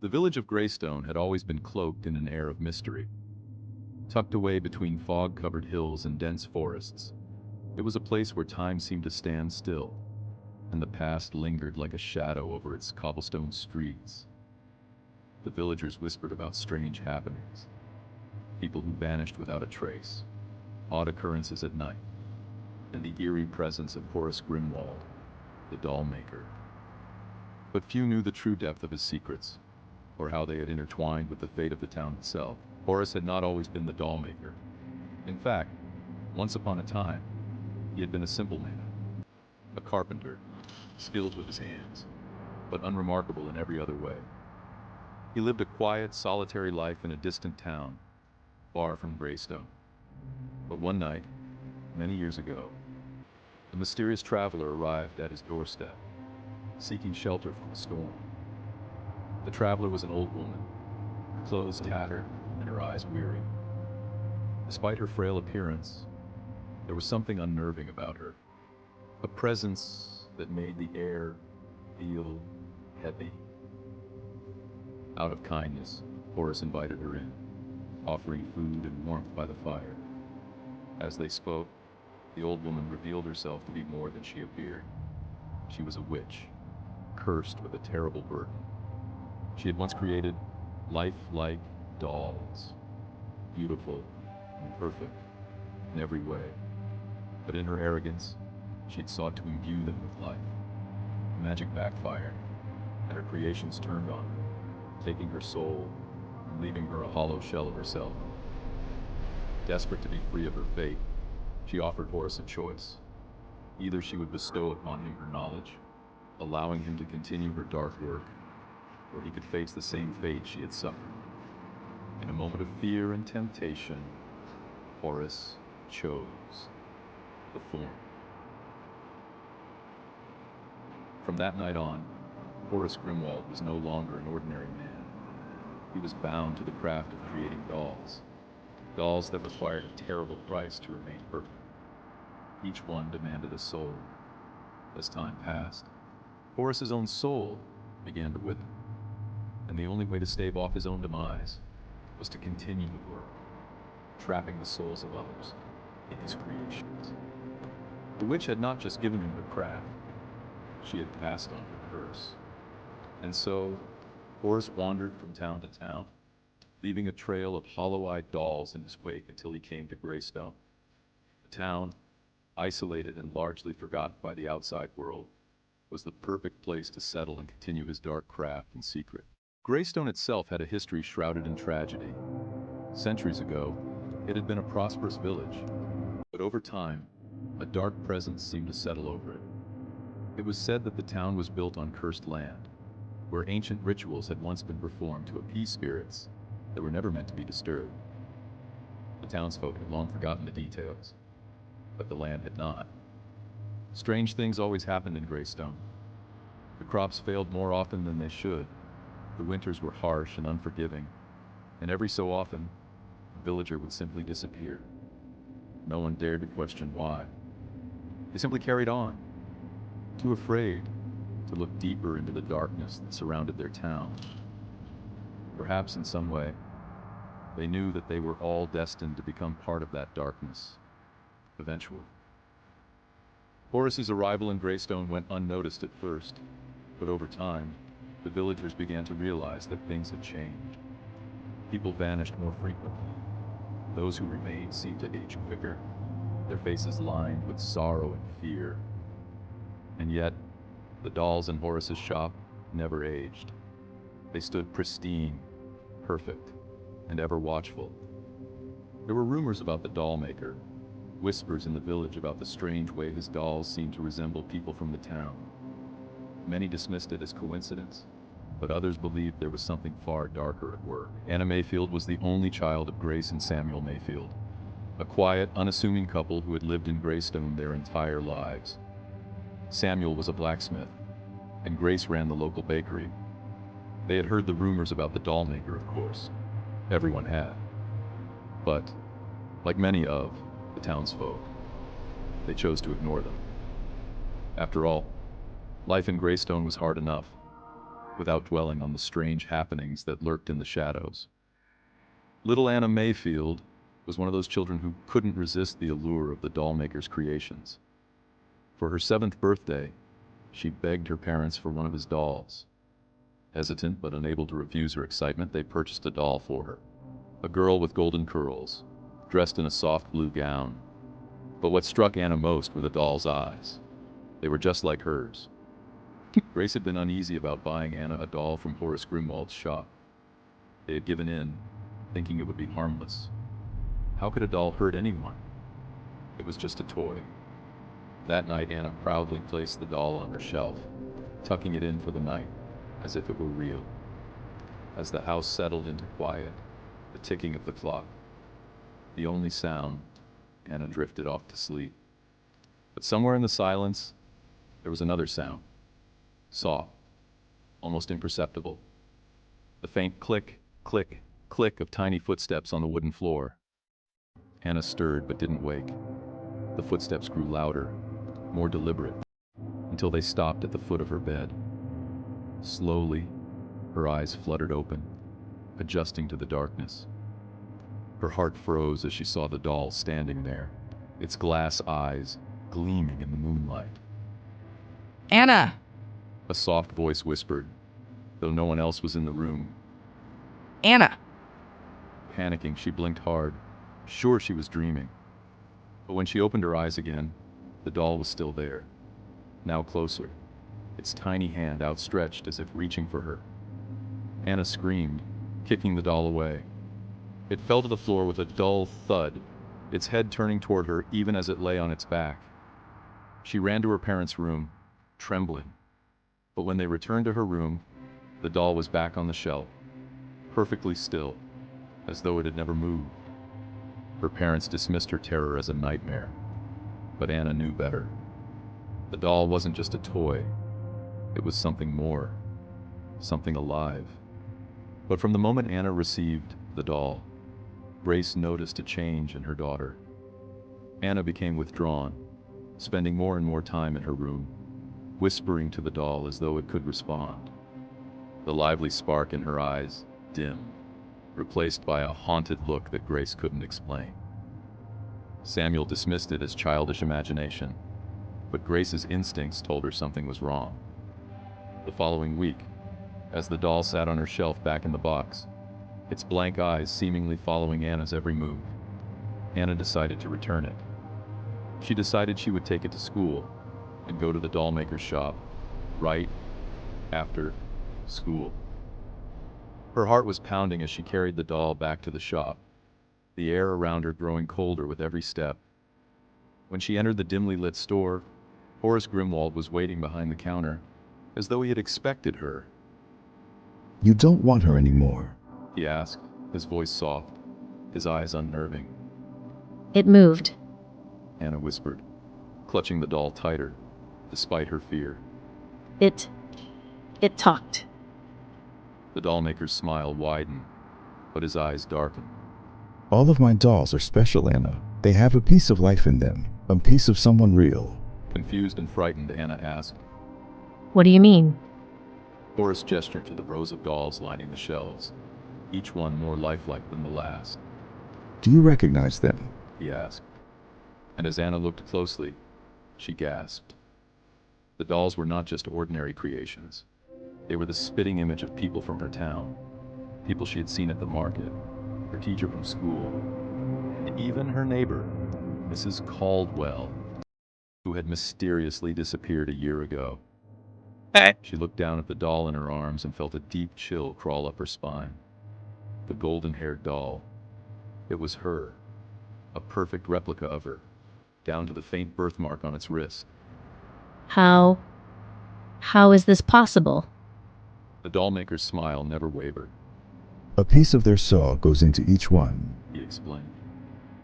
The village of Greystone had always been cloaked in an air of mystery. Tucked away between fog-covered hills and dense forests, it was a place where time seemed to stand still, and the past lingered like a shadow over its cobblestone streets. The villagers whispered about strange happenings, people who vanished without a trace, odd occurrences at night, and the eerie presence of Horace Grimwald, the Dollmaker. But few knew the true depth of his secrets, or how they had intertwined with the fate of the town itself. Horace had not always been the Dollmaker. In fact, once upon a time, he had been a simple man, a carpenter, skilled with his hands, but unremarkable in every other way. He lived a quiet, solitary life in a distant town, far from Greystone. But one night, many years ago, a mysterious traveler arrived at his doorstep, seeking shelter from a storm. The traveler was an old woman, her clothes tattered and her eyes weary. Despite her frail appearance, there was something unnerving about her, a presence that made the air feel heavy. Out of kindness, Horace invited her in, offering food and warmth by the fire. As they spoke, the old woman revealed herself to be more than she appeared. She was a witch, cursed with a terrible burden. She had once created lifelike dolls, beautiful and perfect in every way. But in her arrogance, she had sought to imbue them with life. Magic backfired, and her creations turned on her, taking her soul and leaving her a hollow shell of herself. Desperate to be free of her fate, she offered Horace a choice. Either she would bestow upon him her knowledge, allowing him to continue her dark work, or he could face the same fate she had suffered. In a moment of fear and temptation, Horace chose the former. From that night on, Horace Grimwald was no longer an ordinary man. He was bound to the craft of creating dolls. Dolls that required a terrible price to remain perfect. Each one demanded a soul. As time passed, Horace's own soul began to wither, and the only way to stave off his own demise was to continue the work, trapping the souls of others in his creations. The witch had not just given him the craft, she had passed on her curse. And so, Horace wandered from town to town, leaving a trail of hollow-eyed dolls in his wake until he came to Greystone. The town, isolated and largely forgotten by the outside world, was the perfect place to settle and continue his dark craft in secret. Greystone itself had a history shrouded in tragedy. Centuries ago, it had been a prosperous village, but over time, a dark presence seemed to settle over it. It was said that the town was built on cursed land, where ancient rituals had once been performed to appease spirits that were never meant to be disturbed. The townsfolk had long forgotten the details, but the land had not. Strange things always happened in Greystone. The crops failed more often than they should. The winters were harsh and unforgiving, and every so often, a villager would simply disappear. No one dared to question why. They simply carried on, too afraid to look deeper into the darkness that surrounded their town. Perhaps in some way, they knew that they were all destined to become part of that darkness, eventually. Horace's arrival in Greystone went unnoticed at first, but over time, the villagers began to realize that things had changed. People vanished more frequently. Those who remained seemed to age quicker, their faces lined with sorrow and fear. And yet, the dolls in Horace's shop never aged. They stood pristine, perfect, and ever watchful. There were rumors about the Dollmaker, whispers in the village about the strange way his dolls seemed to resemble people from the town. Many dismissed it as coincidence, but others believed there was something far darker at work. Anna Mayfield was the only child of Grace and Samuel Mayfield, a quiet, unassuming couple who had lived in Greystone their entire lives. Samuel was a blacksmith, and Grace ran the local bakery. They had heard the rumors about the Dollmaker, of course. Everyone had. But, like many of the townsfolk, they chose to ignore them. After all, life in Greystone was hard enough. without dwelling on the strange happenings that lurked in the shadows. Little Anna Mayfield was one of those children who couldn't resist the allure of the Dollmaker's creations. For her 7th birthday, she begged her parents for one of his dolls. Hesitant but unable to refuse her excitement, they purchased a doll for her. A girl with golden curls, dressed in a soft blue gown. But what struck Anna most were the doll's eyes. They were just like hers. Grace had been uneasy about buying Anna a doll from Horace Grimwald's shop. They had given in, thinking it would be harmless. How could a doll hurt anyone? It was just a toy. That night, Anna proudly placed the doll on her shelf, tucking it in for the night, as if it were real. As the house settled into quiet, the ticking of the clock, the only sound, Anna drifted off to sleep. But somewhere in the silence, there was another sound. Soft, almost imperceptible. The faint click, click, click of tiny footsteps on the wooden floor. Anna stirred but didn't wake. The footsteps grew louder, more deliberate, until they stopped at the foot of her bed. Slowly, her eyes fluttered open, adjusting to the darkness. Her heart froze as she saw the doll standing there, its glass eyes gleaming in the moonlight. Anna! A soft voice whispered, though no one else was in the room. Anna! Panicking, she blinked hard, sure she was dreaming. But when she opened her eyes again, the doll was still there, now closer, its tiny hand outstretched as if reaching for her. Anna screamed, kicking the doll away. It fell to the floor with a dull thud, its head turning toward her even as it lay on its back. She ran to her parents' room, trembling. But when they returned to her room, the doll was back on the shelf, perfectly still, as though it had never moved. Her parents dismissed her terror as a nightmare, but Anna knew better. The doll wasn't just a toy, it was something more, something alive. But from the moment Anna received the doll, Grace noticed a change in her daughter. Anna became withdrawn, spending more and more time in her room, whispering to the doll as though it could respond. The lively spark in her eyes dimmed, replaced by a haunted look that Grace couldn't explain. Samuel dismissed it as childish imagination, but Grace's instincts told her something was wrong. The following week, as the doll sat on her shelf back in the box, its blank eyes seemingly following Anna's every move, Anna decided to return it. She decided she would take it to school and go to the Dollmaker's shop right after school. Her heart was pounding as she carried the doll back to the shop, the air around her growing colder with every step. When she entered the dimly lit store, Horace Grimwald was waiting behind the counter, as though he had expected her. "You don't want her anymore?" He asked, his voice soft, his eyes unnerving. It moved. Anna whispered, clutching the doll tighter, despite her fear. It talked. The Dollmaker's smile widened, but his eyes darkened. "All of my dolls are special, Anna. They have a piece of life in them, a piece of someone real." Confused and frightened, Anna asked. What do you mean? Horace gestured to the rows of dolls lining the shelves, each one more lifelike than the last. "Do you recognize them?" He asked. And as Anna looked closely, she gasped. The dolls were not just ordinary creations. They were the spitting image of people from her town, people she had seen at the market, her teacher from school, and even her neighbor, Mrs. Caldwell, who had mysteriously disappeared a year ago. She looked down at the doll in her arms and felt a deep chill crawl up her spine. The golden-haired doll. It was her, a perfect replica of her, down to the faint birthmark on its wrist. How is this possible? The Dollmaker's smile never wavered. "A piece of their soul goes into each one. He explained.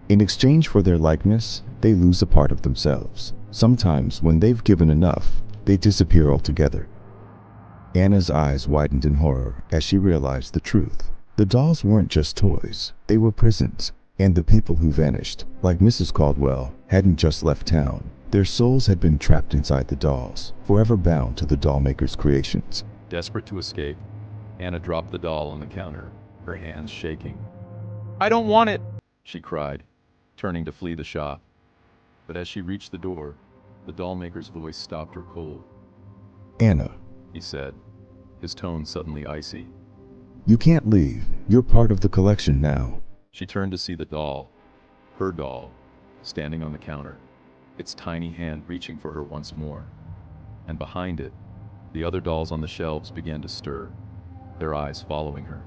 In exchange for their likeness, they lose a part of themselves. Sometimes, when they've given enough, they disappear altogether." Anna's eyes widened in horror as she realized the truth. The dolls weren't just toys, they were prisons. And the people who vanished, like Mrs. Caldwell, hadn't just left town. Their souls had been trapped inside the dolls, forever bound to the Dollmaker's creations. Desperate to escape, Anna dropped the doll on the counter, her hands shaking. "I don't want it!" she cried, turning to flee the shop. But as she reached the door, the dollmaker's voice stopped her cold. Anna, He said, his tone suddenly icy. you can't leave. You're part of the collection now. She turned to see the doll, her doll, standing on the counter, its tiny hand reaching for her once more. And behind it, the other dolls on the shelves began to stir, their eyes following her,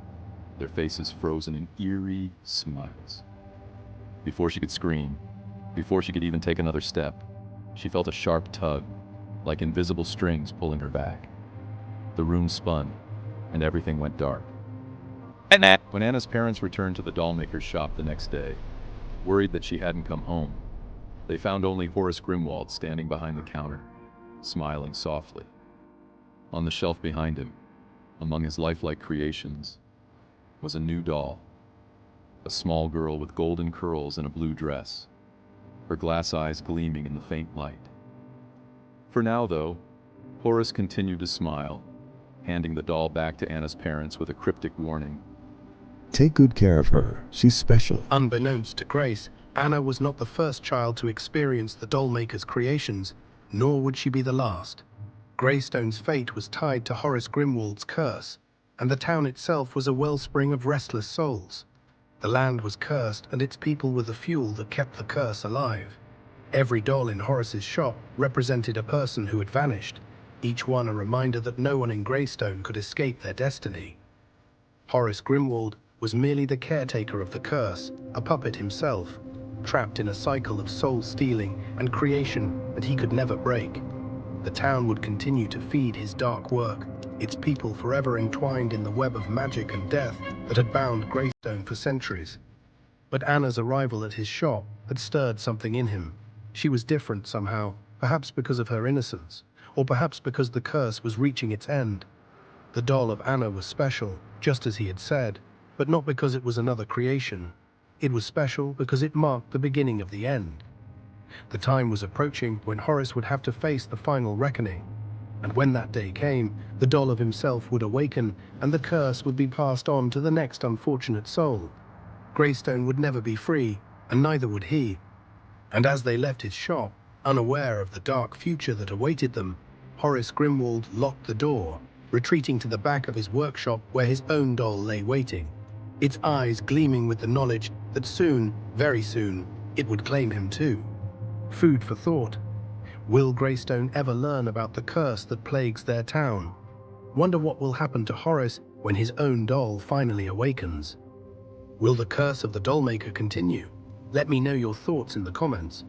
their faces frozen in eerie smiles. Before she could scream, before she could even take another step, she felt a sharp tug, like invisible strings pulling her back. The room spun, and everything went dark. When Anna's parents returned to the dollmaker's shop the next day, worried that she hadn't come home, they found only Horace Grimwald standing behind the counter, smiling softly. On the shelf behind him, among his lifelike creations, was a new doll. A small girl with golden curls and a blue dress, her glass eyes gleaming in the faint light. For now, though, Horace continued to smile, handing the doll back to Anna's parents with a cryptic warning. Take good care of her. She's special. Unbeknownst to Grace, Anna was not the first child to experience the dollmaker's creations, nor would she be the last. Greystone's fate was tied to Horace Grimwald's curse, and the town itself was a wellspring of restless souls. The land was cursed, and its people were the fuel that kept the curse alive. Every doll in Horace's shop represented a person who had vanished, each one a reminder that no one in Greystone could escape their destiny. Horace Grimwald was merely the caretaker of the curse, a puppet himself, trapped in a cycle of soul-stealing and creation that he could never break. The town would continue to feed his dark work, its people forever entwined in the web of magic and death that had bound Greystone for centuries. But Anna's arrival at his shop had stirred something in him. She was different somehow, perhaps because of her innocence, or perhaps because the curse was reaching its end. The doll of Anna was special, just as he had said, but not because it was another creation. It was special because it marked the beginning of the end. The time was approaching when Horace would have to face the final reckoning. And when that day came, the doll of himself would awaken, and the curse would be passed on to the next unfortunate soul. Greystone would never be free, and neither would he. And as they left his shop, unaware of the dark future that awaited them, Horace Grimwald locked the door, retreating to the back of his workshop where his own doll lay waiting, its eyes gleaming with the knowledge that soon, very soon, it would claim him too. Food for thought. Will Greystone ever learn about the curse that plagues their town? Wonder what will happen to Horace when his own doll finally awakens. Will the curse of the Dollmaker continue? Let me know your thoughts in the comments.